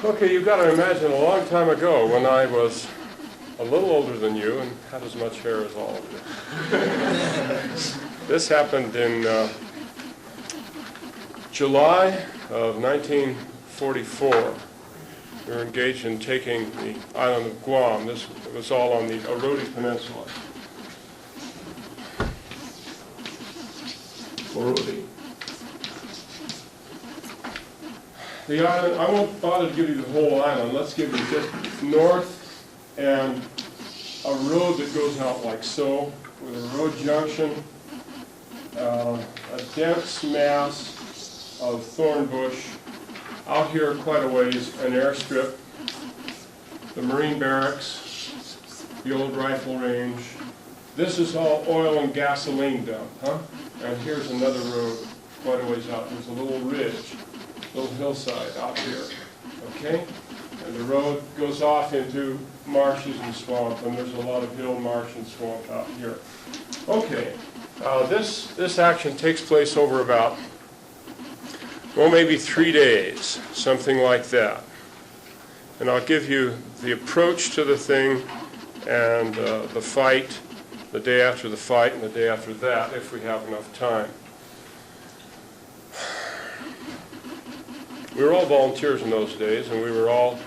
Okay, you've got to imagine a long time ago when I was a little older than you and had as much hair as all of you. This happened in July of 1944. We were engaged in taking the island of Guam. This was all on the Orote Peninsula. Orote. The island, I won't bother to give you the whole island. Let's give you just north and a road that goes out like so, with a road junction, a dense mass of thorn bush. Out here quite a ways, an airstrip, the Marine barracks, the old rifle range. This is all oil and gasoline dump, huh? And here's another road quite a ways out. There's a little ridge, little hillside out here, okay? And the road goes off into marshes and swamp, and there's a lot of hill, marsh, and swamp out here. Okay, this action takes place over about, well, maybe 3 days, something like that. And I'll give you the approach to the thing and the fight, the day after the fight, and the day after that, if we have enough time. We were all volunteers in those days, and we were all,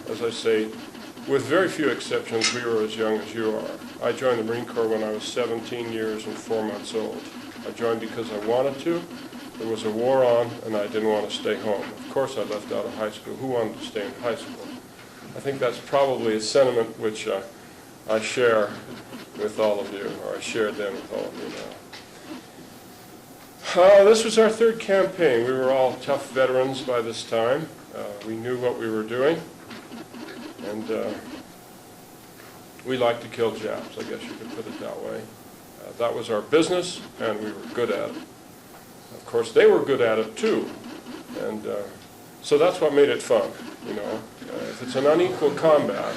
as I say, with very few exceptions, we were as young as you are. I joined the Marine Corps when I was 17 years and 4 months old. I joined because I wanted to. There was a war on, and I didn't want to stay home. Of course, I left out of high school. Who wanted to stay in high school? I think that's probably a sentiment which I share with all of you, or I shared then with all of you now. This was our third campaign. We were all tough veterans by this time. We knew what we were doing, and we liked to kill Japs, I guess you could put it that way. That was our business, and we were good at it. Of course, they were good at it too, and so that's what made it fun, you know. If it's an unequal combat,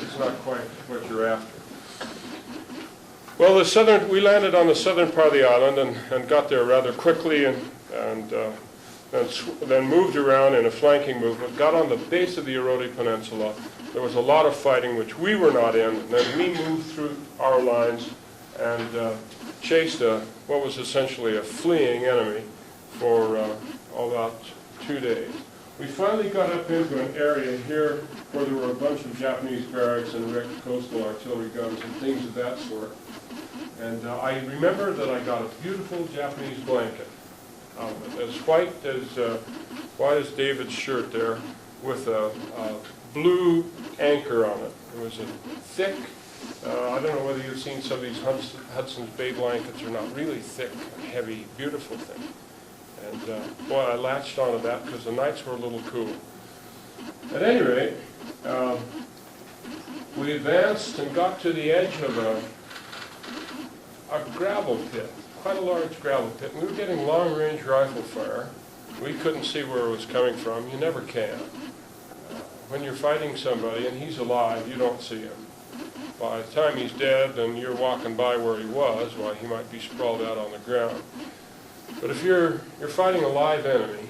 it's not quite what you're after. Well, we landed on the southern part of the island and got there rather quickly and then moved around in a flanking movement, got on the base of the Orote Peninsula. There was a lot of fighting, which we were not in, and then we moved through our lines and chased what was essentially a fleeing enemy for about 2 days. We finally got up into an area here where there were a bunch of Japanese barracks and wrecked coastal artillery guns and things of that sort. And I remember that I got a beautiful Japanese blanket out of it, as white as David's shirt there, with a blue anchor on it. It was a thick, I don't know whether you've seen some of these Hudson's Bay blankets. They're not really thick, heavy, beautiful thing. And boy, I latched onto that because the nights were a little cool. At any rate, we advanced and got to the edge of a gravel pit, quite a large gravel pit. And we were getting long-range rifle fire. We couldn't see where it was coming from. You never can. When you're fighting somebody and he's alive, you don't see him. By the time he's dead and you're walking by where he was, why, he might be sprawled out on the ground. But if you're fighting a live enemy,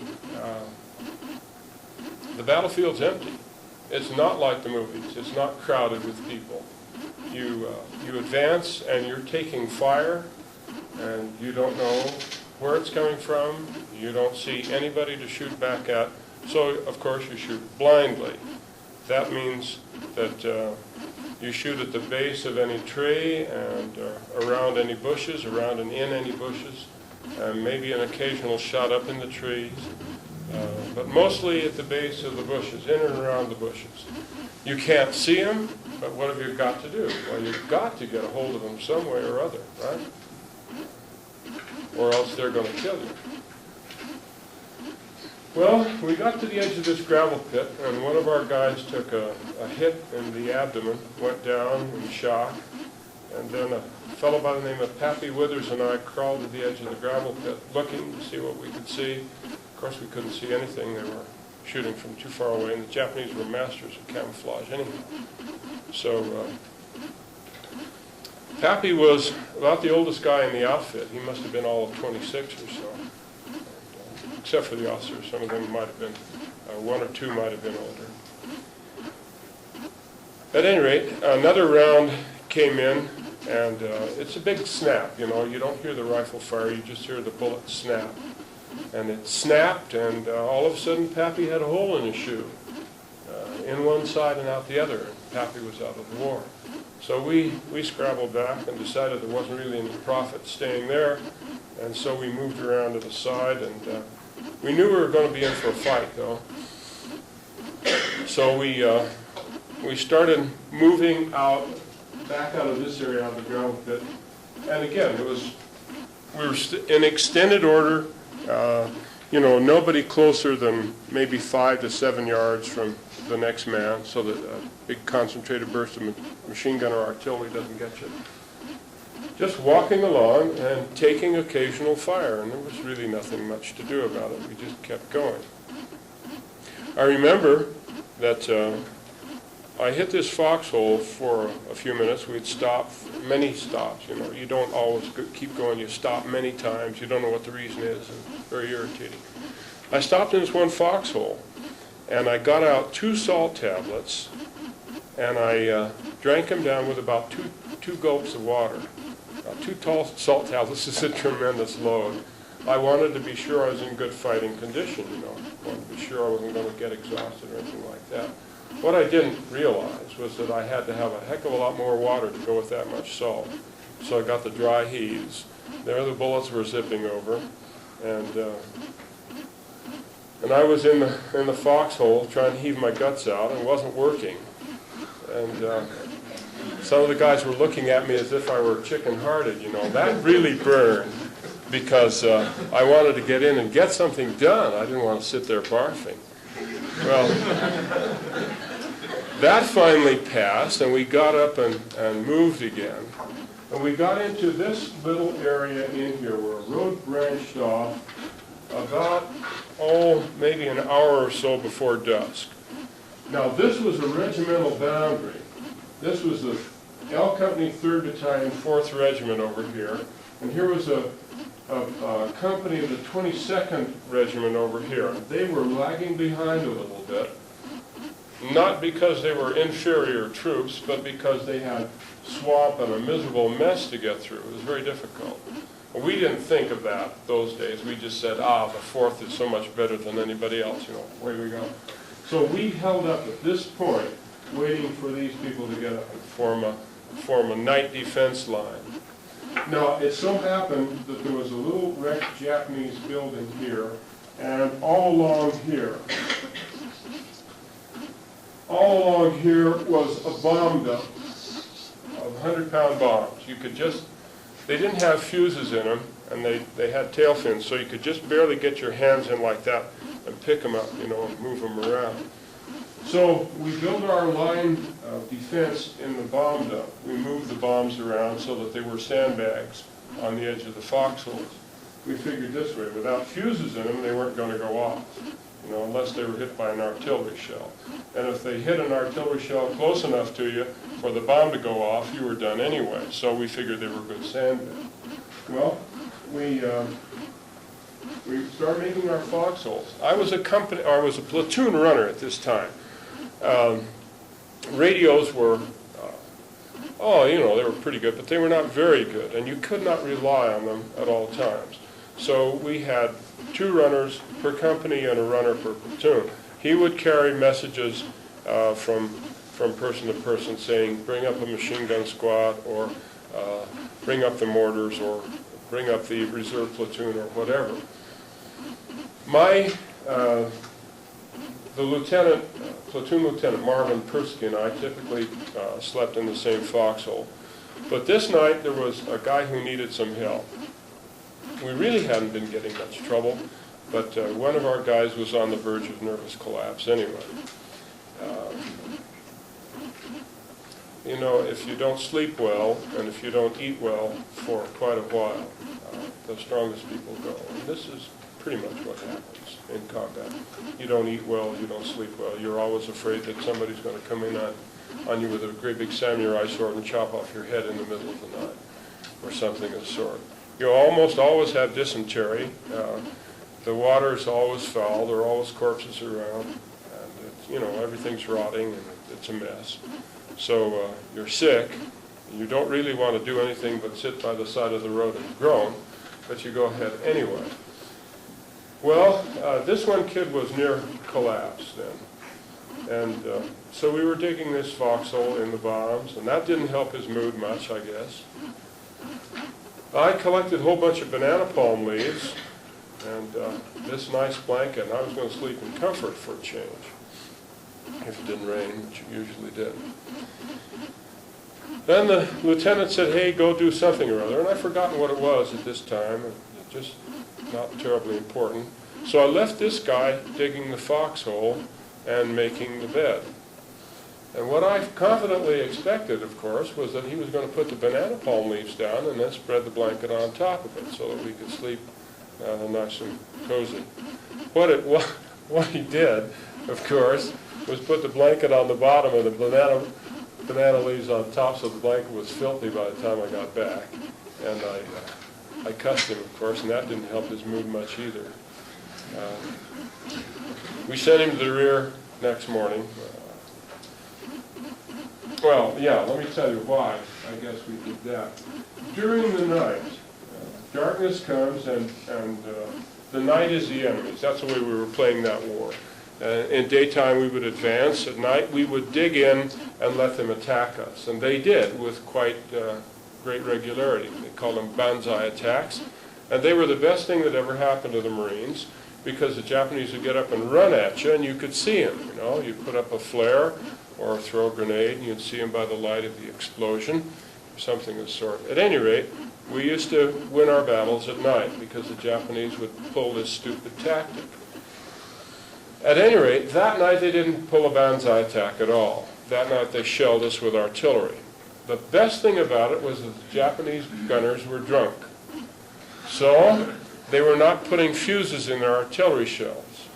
the battlefield's empty. It's not like the movies. It's not crowded with people. You advance and you're taking fire, and you don't know where it's coming from. You don't see anybody to shoot back at. So, of course, you shoot blindly. That means that you shoot at the base of any tree and around any bushes, around and in any bushes, and maybe an occasional shot up in the trees, but mostly at the base of the bushes, in and around the bushes. You can't see them, but what have you got to do? Well, you've got to get a hold of them some way or other, right? Or else they're going to kill you. Well, we got to the edge of this gravel pit, and one of our guys took a hit in the abdomen, went down in shock, and then a fellow by the name of Pappy Withers and I crawled to the edge of the gravel pit looking to see what we could see. Of course, we couldn't see anything. They were shooting from too far away, and the Japanese were masters of camouflage anyhow. So Pappy was about the oldest guy in the outfit. He must have been all of 26 or so. Except for the officers. Some of them might have been One or two might have been older. At any rate, another round came in, and it's a big snap, you know. You don't hear the rifle fire, you just hear the bullet snap. And it snapped, and all of a sudden, Pappy had a hole in his shoe, in one side and out the other, and Pappy was out of the war. So we scrabbled back and decided there wasn't really any profit staying there, and so we moved around to the side, and we knew we were going to be in for a fight, though. So we started moving back out of this area, out of the ground pit, and again, we were in extended order. You know, nobody closer than maybe 5 to 7 yards from the next man, so that a big concentrated burst of machine gun or artillery doesn't get you. Just walking along and taking occasional fire, and there was really nothing much to do about it. We just kept going. I remember that I hit this foxhole for a few minutes. We'd stop, many stops, you know. You don't always keep going. You stop many times. You don't know what the reason is. It's very irritating. I stopped in this one foxhole, and I got out 2 salt tablets, and I drank them down with about two gulps of water. 2 tall salt tablets is a tremendous load. I wanted to be sure I was in good fighting condition, you know. I wanted to be sure I wasn't going to get exhausted or anything like that. What I didn't realize was that I had to have a heck of a lot more water to go with that much salt. So I got the dry heaves. There the bullets were zipping over, and I was in the foxhole trying to heave my guts out, and it wasn't working. And some of the guys were looking at me as if I were chicken-hearted, you know. That really burned, because I wanted to get in and get something done. I didn't want to sit there barfing. Well, that finally passed, and we got up and moved again. And we got into this little area in here where a road branched off about, maybe an hour or so before dusk. Now, this was a regimental boundary. This was the L Company 3rd Battalion, 4th Regiment over here. And here was a company of the 22nd Regiment over here. They were lagging behind a little bit, not because they were inferior troops, but because they had swamp and a miserable mess to get through. It was very difficult. We didn't think of that those days. We just said, the 4th is so much better than anybody else, you know, away we go. So we held up at this point, waiting for these people to get up and form a night defense line. Now, it so happened that there was a little wrecked Japanese building here, and all along here was a bomb dump of 100-pound bombs. You could just, they didn't have fuses in them, and they had tail fins, so you could just barely get your hands in like that and pick them up, you know, and move them around. So we built our line of defense in the bomb dump. We moved the bombs around so that they were sandbags on the edge of the foxholes. We figured this way, without fuses in them, they weren't going to go off, you know, unless they were hit by an artillery shell. And if they hit an artillery shell close enough to you for the bomb to go off, you were done anyway. So we figured they were good sandbags. Well, we started making our foxholes. I was a platoon runner at this time. Radios were, you know, they were pretty good, but they were not very good, and you could not rely on them at all times. So we had 2 runners per company and a runner per platoon. He would carry messages from person to person saying, bring up a machine gun squad, or bring up the mortars, or bring up the reserve platoon, or whatever. The platoon lieutenant, Marvin Persky, and I typically slept in the same foxhole. But this night there was a guy who needed some help. We really hadn't been getting much trouble, but one of our guys was on the verge of nervous collapse anyway. You know, if you don't sleep well, and if you don't eat well for quite a while, the strongest people go. And this is pretty much what happens in combat. You don't eat well, you don't sleep well. You're always afraid that somebody's going to come in on you with a great big samurai sword and chop off your head in the middle of the night, or something of the sort. You almost always have dysentery. the water's always foul, there are always corpses around, and it's, you know, everything's rotting and it's a mess. So you're sick, and you don't really want to do anything but sit by the side of the road and groan, but you go ahead anyway. Well, this one kid was near collapse then, and so we were digging this foxhole in the bombs, and that didn't help his mood much, I guess. I collected a whole bunch of banana palm leaves and this nice blanket, and I was going to sleep in comfort for a change, if it didn't rain, which it usually did. Then the lieutenant said, hey, go do something or other, and I'd forgotten what it was at this time, just not terribly important. So I left this guy digging the foxhole and making the bed. And what I confidently expected, of course, was that he was going to put the banana palm leaves down and then spread the blanket on top of it so that we could sleep nice and cozy. What he did, of course, was put the blanket on the bottom and the banana leaves on top, so the blanket was filthy by the time I got back. And I cussed him, of course, and that didn't help his mood much either. We sent him to the rear next morning. Well, yeah, let me tell you why I guess we did that. During the night, darkness comes and the night is the enemy's. That's the way we were playing that war. In daytime we would advance. At night we would dig in and let them attack us. And they did with quite great regularity. They called them banzai attacks. And they were the best thing that ever happened to the Marines, because the Japanese would get up and run at you and you could see them. You know, you'd put up a flare or throw a grenade and you'd see them by the light of the explosion or something of the sort. At any rate, we used to win our battles at night because the Japanese would pull this stupid tactic. At any rate, that night they didn't pull a banzai attack at all. That night they shelled us with artillery. The best thing about it was that the Japanese gunners were drunk. So they were not putting fuses in their artillery shells.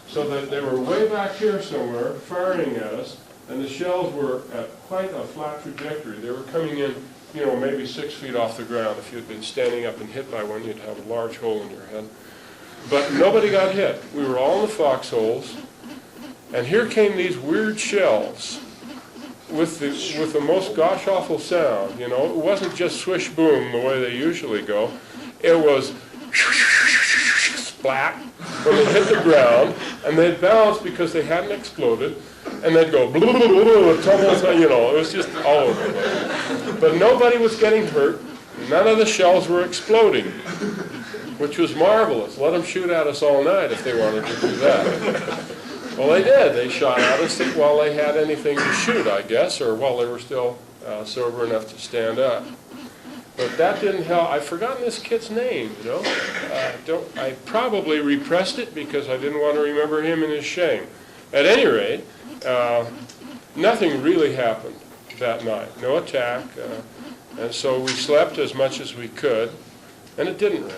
So that they were way back here somewhere firing at us, and the shells were at quite a flat trajectory. They were coming in, you know, maybe 6 feet off the ground. If you'd been standing up and hit by one, you'd have a large hole in your head. But nobody got hit. We were all in the foxholes, and here came these weird shells with the most gosh-awful sound. You know, it wasn't just swish-boom the way they usually go. It was splat when they hit the ground, and they'd bounce because they hadn't exploded, and they'd go blah, blah, blah, blah, tumbles, you know, it was just all over the place. But nobody was getting hurt. None of the shells were exploding, which was marvelous. Let them shoot at us all night if they wanted to do that. Well, they did. They shot at us while they had anything to shoot, I guess, or while they were still sober enough to stand up. But that didn't help. I've forgotten this kid's name, you know. I probably repressed it because I didn't want to remember him in his shame. At any rate, nothing really happened that night. No attack. And so we slept as much as we could, and it didn't rain.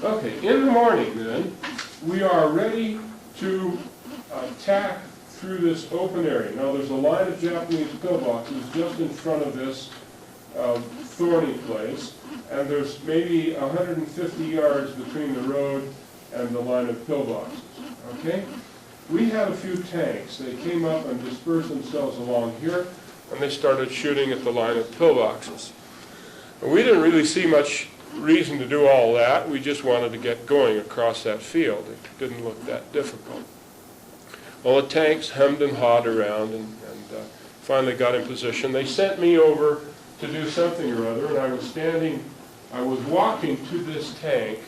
Okay, in the morning then, we are ready to attack through this open area. Now there's a line of Japanese pillboxes just in front of this thorny place, and there's maybe 150 yards between the road and the line of pillboxes. Okay? We had a few tanks. They came up and dispersed themselves along here, and they started shooting at the line of pillboxes. We didn't really see much reason to do all that. We just wanted to get going across that field. It didn't look that difficult. Well, the tanks hummed and hawed around and finally got in position. They sent me over to do something or other, and I was walking to this tank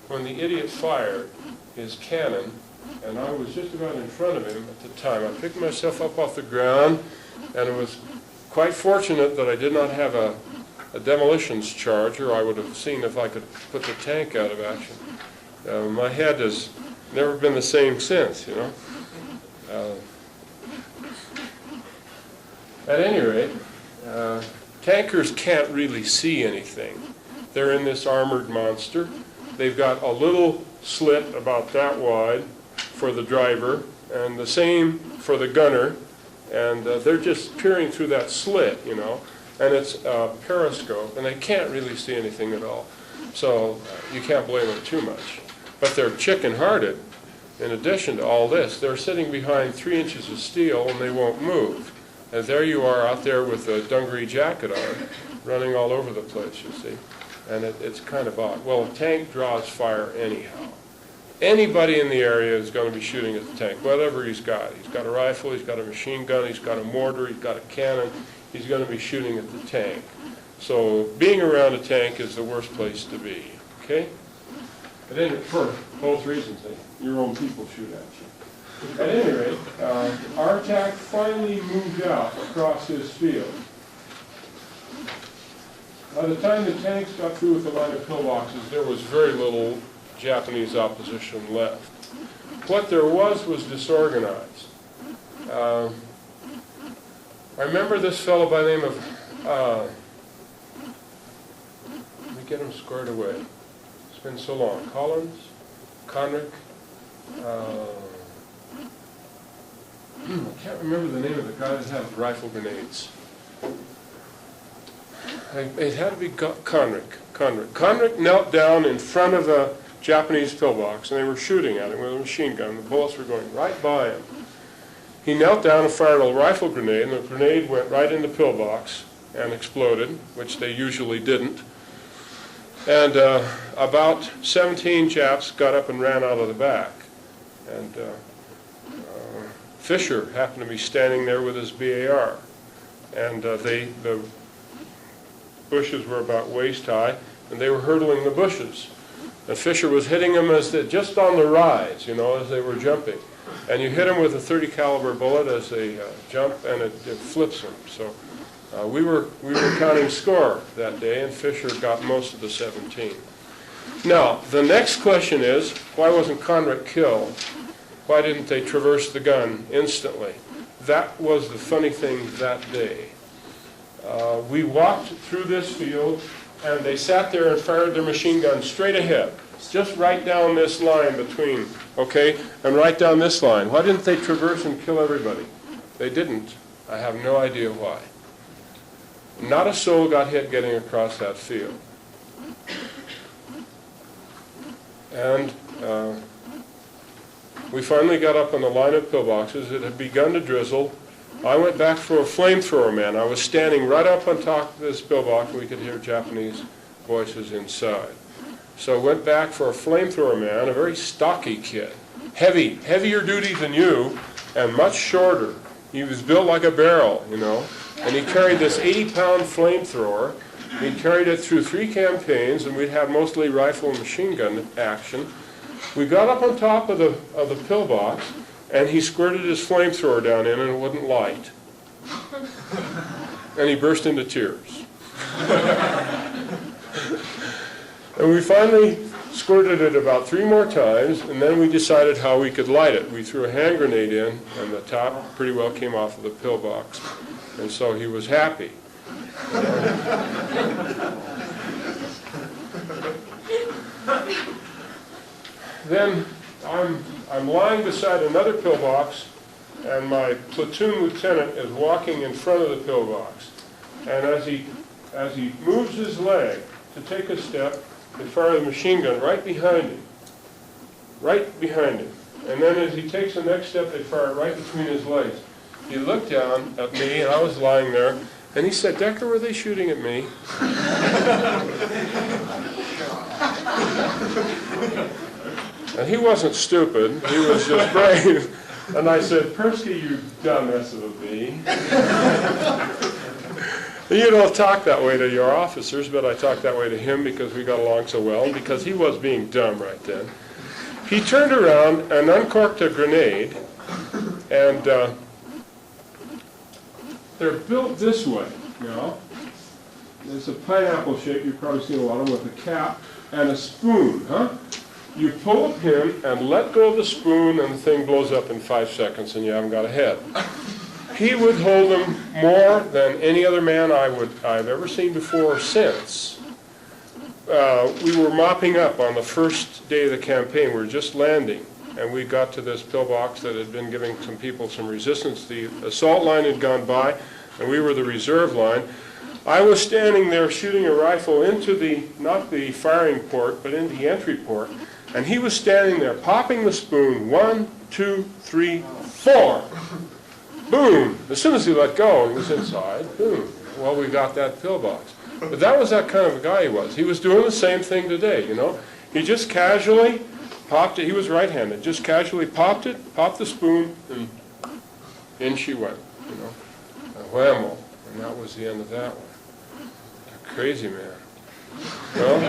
when the idiot fired his cannon, and I was just about in front of him at the time. I picked myself up off the ground, and it was quite fortunate that I did not have a demolitions charge, or I would have seen if I could put the tank out of action. My head has never been the same since, you know. At any rate, tankers can't really see anything. They're in this armored monster. They've got a little slit about that wide for the driver, and the same for the gunner, and they're just peering through that slit, you know, and it's a periscope, and they can't really see anything at all. So you can't blame them too much. But they're chicken-hearted. In addition to all this, they're sitting behind 3 inches of steel and they won't move. And there you are out there with a dungaree jacket on, running all over the place, you see. And it's kind of odd. Well, a tank draws fire anyhow. Anybody in the area is going to be shooting at the tank, whatever he's got. He's got a rifle, he's got a machine gun, he's got a mortar, he's got a cannon. He's going to be shooting at the tank. So being around a tank is the worst place to be, okay? And then for both reasons, your own people shoot at you. At any rate, our attack finally moved out across this field. By the time the tanks got through with the line of pillboxes, there was very little Japanese opposition left. What there was disorganized. I remember this fellow by the name of, let me get him squared away. It's been so long. Collins? Conrick? I can't remember the name of the guy that had rifle grenades. It had to be Conrick. Conrick knelt down in front of the Japanese pillbox, and they were shooting at him with a machine gun. The bullets were going right by him. He knelt down and fired a rifle grenade, and the grenade went right in the pillbox and exploded, which they usually didn't. And about 17 Japs got up and ran out of the back. And Fisher happened to be standing there with his BAR. And the bushes were about waist high, and they were hurdling the bushes. And Fisher was hitting them just on the rise, you know, as they were jumping. And you hit them with a .30 caliber bullet as they jump, and it flips them. So we were counting score that day, and Fisher got most of the 17. Now, the next question is, why wasn't Conrick killed? Why didn't they traverse the gun instantly? That was the funny thing that day. We walked through this field, and they sat there and fired their machine gun straight ahead, just right down this line between, okay, and right down this line. Why didn't they traverse and kill everybody? They didn't. I have no idea why. Not a soul got hit getting across that field. And we finally got up on the line of pillboxes. It had begun to drizzle. I went back for a flamethrower man. I was standing right up on top of this pillbox, and we could hear Japanese voices inside. So I went back for a flamethrower man, a very stocky kid, heavier duty than you, and much shorter. He was built like a barrel, you know, and he carried this 80-pound flamethrower. He carried it through 3 campaigns, and we'd had mostly rifle and machine gun action. We got up on top of the pillbox, and he squirted his flamethrower down in, and it wouldn't light. And he burst into tears. And we finally squirted it about 3 more times, and then we decided how we could light it. We threw a hand grenade in, and the top pretty well came off of the pillbox. And so he was happy. Then I'm lying beside another pillbox, and my platoon lieutenant is walking in front of the pillbox. And as he moves his leg to take a step, they fire the machine gun right behind him. Right behind him. And then as he takes the next step, they fire it right between his legs. He looked down at me, and I was lying there, and he said, "Decker, were they shooting at me?" And he wasn't stupid, he was just brave. And I said, "Persky, you dumb SOB." You don't talk that way to your officers, but I talked that way to him because we got along so well, and because he was being dumb right then. He turned around and uncorked a grenade, and they're built this way, you know. It's a pineapple shape, you've probably seen a lot of them, with a cap and a spoon, huh? You pull a pin and let go of the spoon, and the thing blows up in 5 seconds, and you haven't got a head. He would hold them more than any other man I've ever seen before or since. We were mopping up on the first day of the campaign. We were just landing, and we got to this pillbox that had been giving some people some resistance. The assault line had gone by, and we were the reserve line. I was standing there shooting a rifle into not the firing port, but into the entry port, And he was standing there, popping the spoon, 1, 2, 3, 4. Boom! As soon as he let go and was inside, boom. Well, we got that pillbox. But that was that kind of a guy he was. He was doing the same thing today, you know. He just casually popped it. He was right-handed. Just casually popped it, popped the spoon, and in she went, you know. Whammo. And that was the end of that one. A crazy man. Well,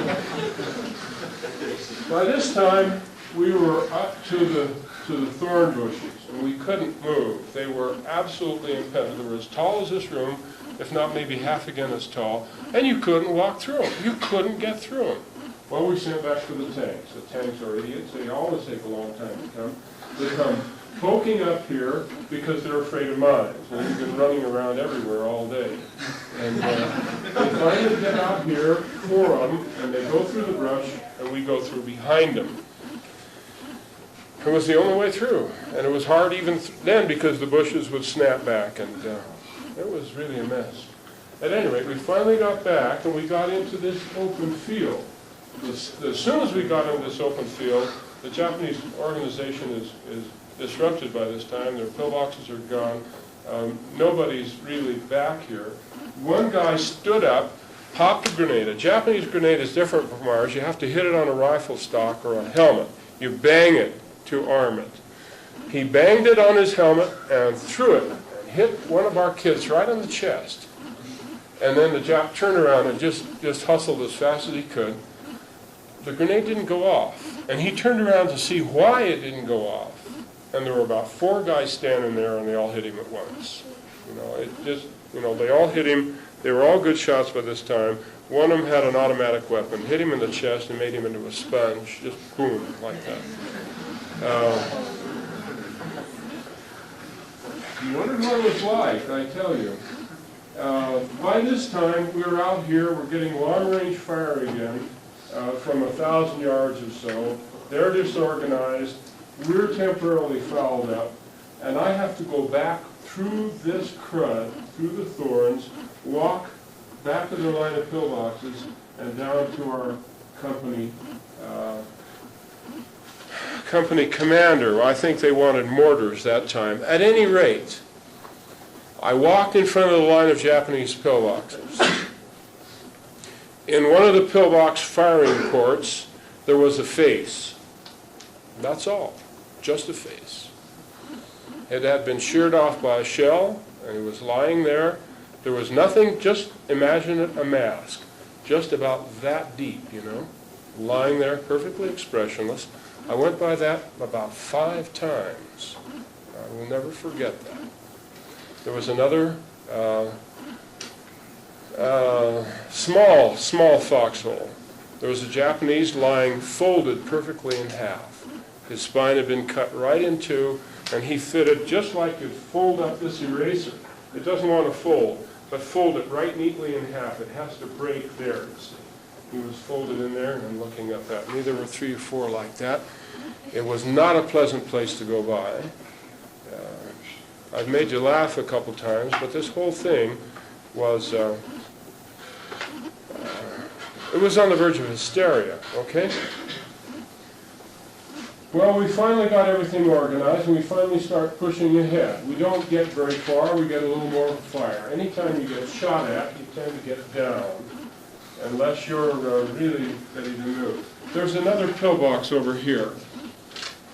by this time, we were up to the thorn bushes, and we couldn't move. They were absolutely impenetrable. They were as tall as this room, if not maybe half again as tall, and you couldn't walk through them. You couldn't get through them. Well, we sent back to the tanks. The tanks are idiots. They always take a long time to come. They come poking up here because they're afraid of mines. And we've been running around everywhere all day. And they finally get out here for them, and they go through the brush, and we go through behind them. It was the only way through, and it was hard even then because the bushes would snap back, and it was really a mess. At any rate, we finally got back, and we got into this open field. As soon as we got into this open field, the Japanese organization is disrupted by this time. Their pillboxes are gone. Nobody's really back here. One guy stood up, popped a grenade. A Japanese grenade is different from ours. You have to hit it on a rifle stock or a helmet. You bang it to arm it. He banged it on his helmet and threw it and hit one of our kids right on the chest. And then the Jap turned around and just hustled as fast as he could. The grenade didn't go off. And he turned around to see why it didn't go off. And there were about 4 guys standing there, and they all hit him at once. You know, it just, you know, they all hit him. They were all good shots by this time. One of them had an automatic weapon, hit him in the chest and made him into a sponge, just boom, like that. You wondered what it was like, I tell you. By this time, we were out here, we're getting long-range fire again from 1,000 yards or so. They're disorganized. We're temporarily fouled up. And I have to go back through this crud, through the thorns, walk back to the line of pillboxes and down to our company commander. I think they wanted mortars that time. At any rate, I walked in front of the line of Japanese pillboxes. In one of the pillbox firing ports, there was a face. That's all. Just a face. It had been sheared off by a shell, and it was lying there. There was nothing, just imagine it, a mask. Just about that deep, you know, lying there, perfectly expressionless. I went by that about 5 times. I will never forget that. There was another small foxhole. There was a Japanese lying folded perfectly in half. His spine had been cut right in two, and he fitted just like you'd fold up this eraser. It doesn't want to fold, but fold it right neatly in half. It has to break there, you see. He was folded in there, and I'm looking at that. And there were 3 or 4 like that. It was not a pleasant place to go by. I've made you laugh a couple times, but this whole thing was, it was on the verge of hysteria, okay? Well, we finally got everything organized, and we finally start pushing ahead. We don't get very far, we get a little more fire. Anytime you get shot at, you tend to get down, unless you're really ready to move. There's another pillbox over here.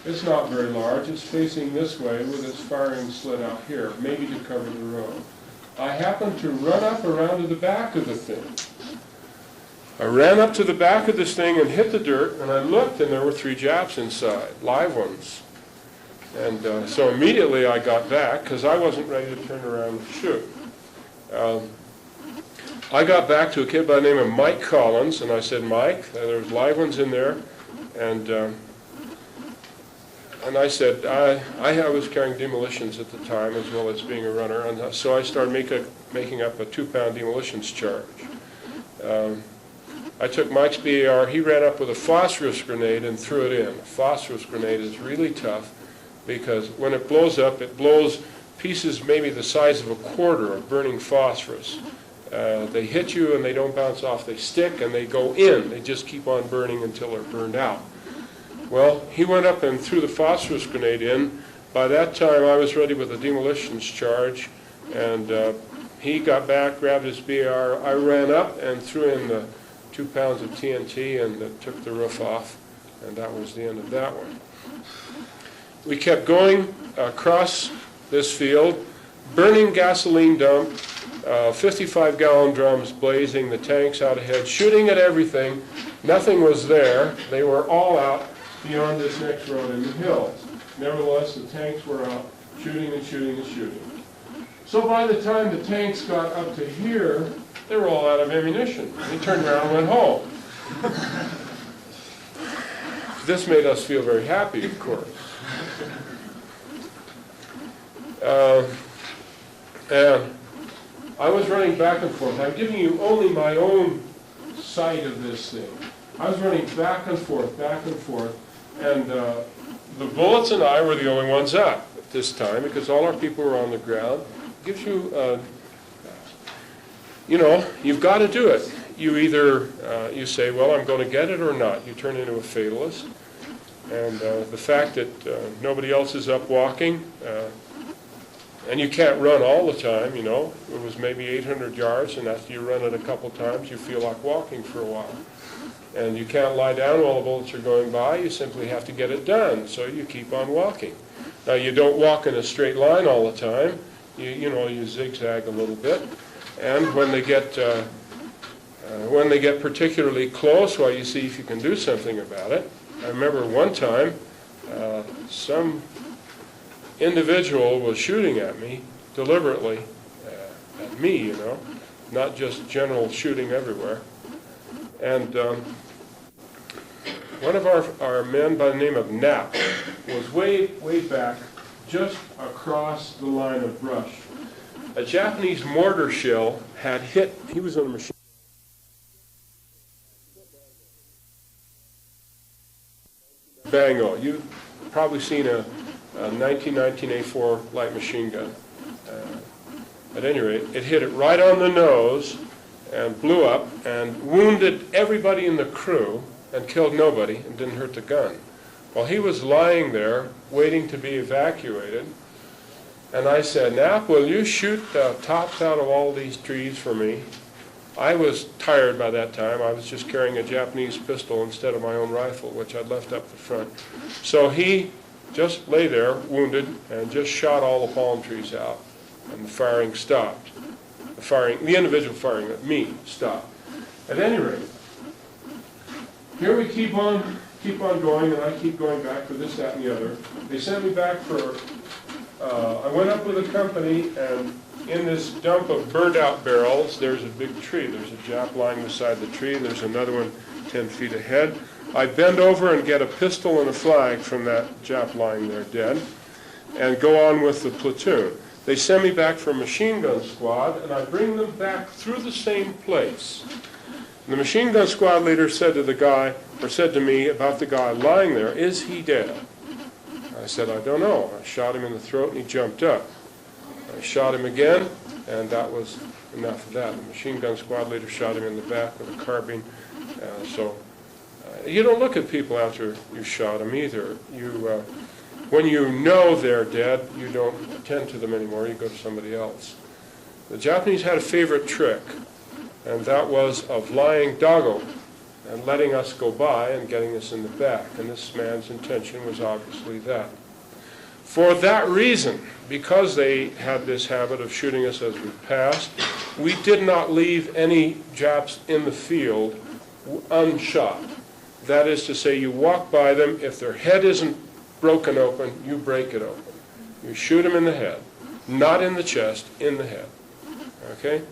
It's not very large. It's facing this way with its firing slit out here, maybe to cover the road. I happened to run up around to the back of the thing. I ran up to the back of this thing and hit the dirt, and I looked, and there were 3 Japs inside, live ones. And so immediately I got back, because I wasn't ready to turn around and shoot. I got back to a kid by the name of Mike Collins, and I said, Mike, there's live ones in there, and I said, I was carrying demolitions at the time as well as being a runner, and so I started making up a 2-pound demolitions charge. I took Mike's BAR, he ran up with a phosphorus grenade and threw it in. A phosphorus grenade is really tough because when it blows up, it blows pieces maybe the size of a quarter of burning phosphorus. They hit you and they don't bounce off, they stick and they go in. They just keep on burning until they're burned out. Well, he went up and threw the phosphorus grenade in. By that time, I was ready with a demolitions charge, and he got back, grabbed his BR. I ran up and threw in the 2 pounds of TNT and took the roof off, and that was the end of that one. We kept going across this field, burning gasoline dump, 55-gallon drums blazing, the tanks out ahead, shooting at everything. Nothing was there. They were all out beyond this next road in the hills. Nevertheless, the tanks were out, shooting and shooting and shooting. So by the time the tanks got up to here, they were all out of ammunition. They turned around and went home. This made us feel very happy, of course. And I was running back and forth. I'm giving you only my own side of this thing. I was running back and forth, and the bullets and I were the only ones up at this time because all our people were on the ground. It gives you, you've got to do it. You either, you say, well, I'm going to get it or not. You turn into a fatalist. And the fact that nobody else is up walking, and you can't run all the time, It was maybe 800 yards, and after you run it a couple times, you feel like walking for a while. And you can't lie down while the bullets are going by. You simply have to get it done, so you keep on walking. Now, you don't walk in a straight line all the time. You zigzag a little bit. And when they get particularly close, well, you see if you can do something about it. I remember one time, some individual was shooting at me deliberately, at me, not just general shooting everywhere. And one of our men by the name of Knapp was way back, just across the line of brush. A Japanese mortar shell had hit, he was on a machine. Bango. You've probably seen a 1919 A4 light machine gun. At any rate, it hit it right on the nose and blew up and wounded everybody in the crew and killed nobody and didn't hurt the gun. Well, he was lying there waiting to be evacuated, and I said, Knapp, will you shoot the tops out of all these trees for me? I was tired by that time. I was just carrying a Japanese pistol instead of my own rifle, which I'd left up the front. So he just lay there, wounded, and just shot all the palm trees out, and the firing stopped. The individual firing at me stopped. At any rate, here we keep on going, and I keep going back for this, that, and the other. They sent me back for, I went up with a company, and in this dump of burned-out barrels, there's a big tree. There's a Jap lying beside the tree. There's another one 10 feet ahead. I bend over and get a pistol and a flag from that Jap lying there dead, and go on with the platoon. They send me back for a machine gun squad, and I bring them back through the same place. And the machine gun squad leader said to the guy, or said to me about the guy lying there, is he dead? I said, I don't know. I shot him in the throat, and he jumped up. I shot him again, and that was enough of that. The machine gun squad leader shot him in the back with a carbine. You don't look at people after you shot them either. When you know they're dead, you don't attend to them anymore. You go to somebody else. The Japanese had a favorite trick, and that was of lying doggo and letting us go by and getting us in the back. And this man's intention was obviously that. For that reason, because they had this habit of shooting us as we passed, we did not leave any Japs in the field unshot. That is to say, you walk by them, if their head isn't broken open, you break it open. You shoot them in the head, not in the chest, in the head. Okay?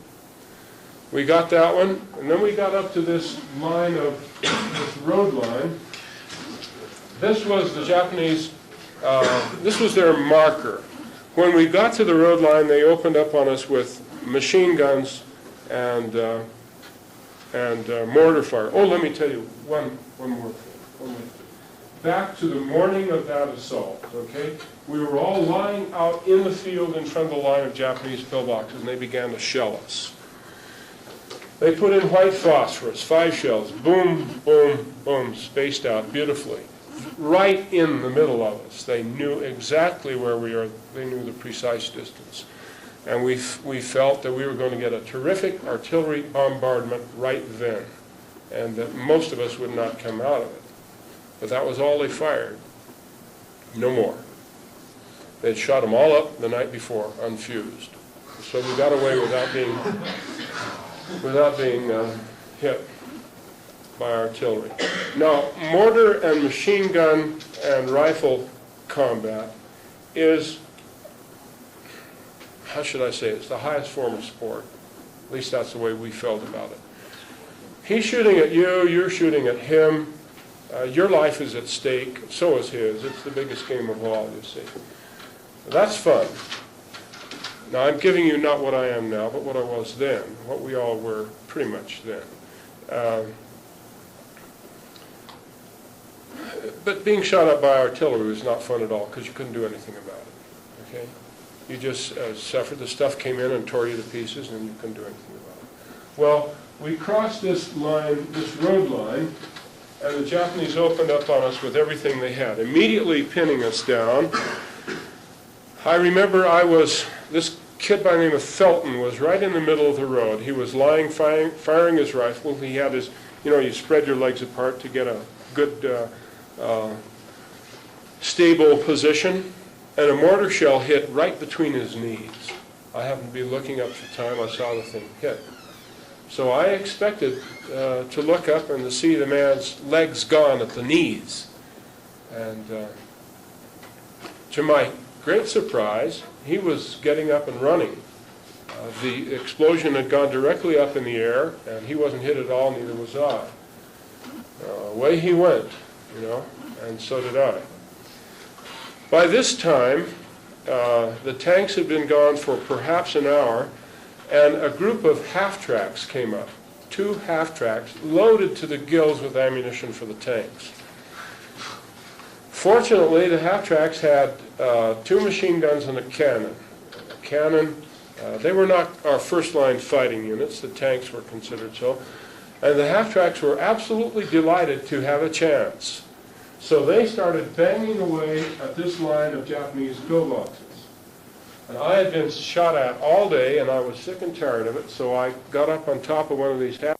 We got that one, and then we got up to this line of, this road line. This was the Japanese, this was their marker. When we got to the road line, they opened up on us with machine guns and mortar fire. Oh, let me tell you one more thing. Back to the morning of that assault, okay? We were all lying out in the field in front of the line of Japanese pillboxes, and they began to shell us. They put in white phosphorus, 5 shells, boom, boom, boom, spaced out beautifully. right in the middle of us. They knew exactly where we are. They knew the precise distance. And we felt that we were going to get a terrific artillery bombardment right then, and that most of us would not come out of it. But that was all they fired. No more. They'd shot them all up the night before, unfused. So we got away without being hit by artillery. Now, mortar and machine gun and rifle combat is, how should I say it? It's the highest form of sport. At least that's the way we felt about it. He's shooting at you, you're shooting at him. Your life is at stake, so is his. It's the biggest game of all, you see. That's fun. Now, I'm giving you not what I am now, but what I was then, what we all were pretty much then. But being shot at by artillery was not fun at all, because you couldn't do anything about it. Okay? You just suffered. The stuff came in and tore you to pieces, and you couldn't do anything about it. Well, we crossed this line, this road line, and the Japanese opened up on us with everything they had, immediately pinning us down. I remember this kid by the name of Felton was right in the middle of the road. He was lying, firing his rifle. He had his, you spread your legs apart to get a good, stable position, and a mortar shell hit right between his knees. I happened to be looking up at the time. I saw the thing hit. So I expected to look up and to see the man's legs gone at the knees. And to my great surprise, he was getting up and running. The explosion had gone directly up in the air, and he wasn't hit at all, neither was I. Away he went, and so did I. By this time, the tanks had been gone for perhaps an hour, and a group of half-tracks came up. 2 half-tracks loaded to the gills with ammunition for the tanks. Fortunately, the half-tracks had 2 machine guns and a cannon. They were not our first-line fighting units. The tanks were considered so. And the half-tracks were absolutely delighted to have a chance. So they started banging away at this line of Japanese pillboxes. And I had been shot at all day, and I was sick and tired of it, so I got up on top of one of these half